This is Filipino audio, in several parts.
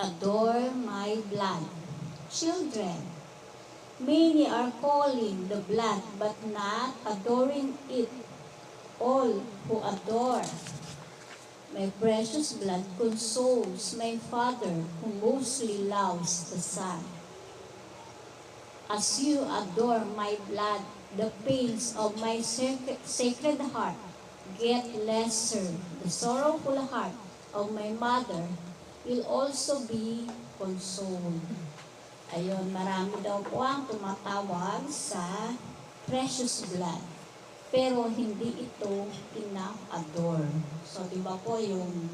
adore my blood. Children, many are calling the blood but not adoring it. All who adore my precious blood consoles my Father who mostly loves the Son. As you adore my blood, the pains of my sacred heart get lesser. The sorrowful heart of my mother will also be consoled. Ayun, marami daw po ang tumatawag sa precious blood. Pero hindi ito ina-adore. So, di ba po yung,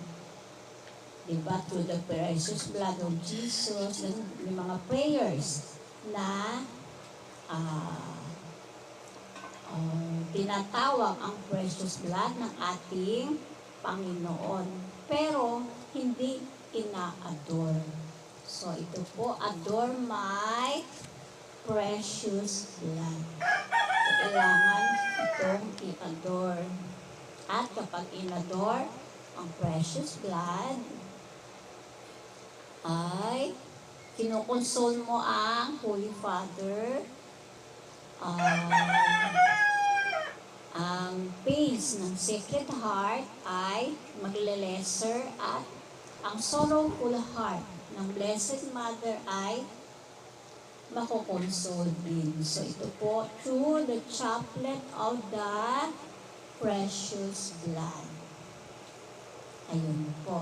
di ba, through the precious blood of Jesus, yung mga prayers na tinatawag ang precious blood ng ating Panginoon. Pero, hindi ina-adore. So, ito po, adore my precious blood. Kailangan itong i-adore. At kapag in-adore ang precious blood, ay kinukonsol mo ang Holy Father, ang pains ng Sacred Heart ay magle-lesser at ang sorrowful heart ng Blessed Mother ay makukonsol din. So ito po, through the chaplet of the precious blood. Ayun po.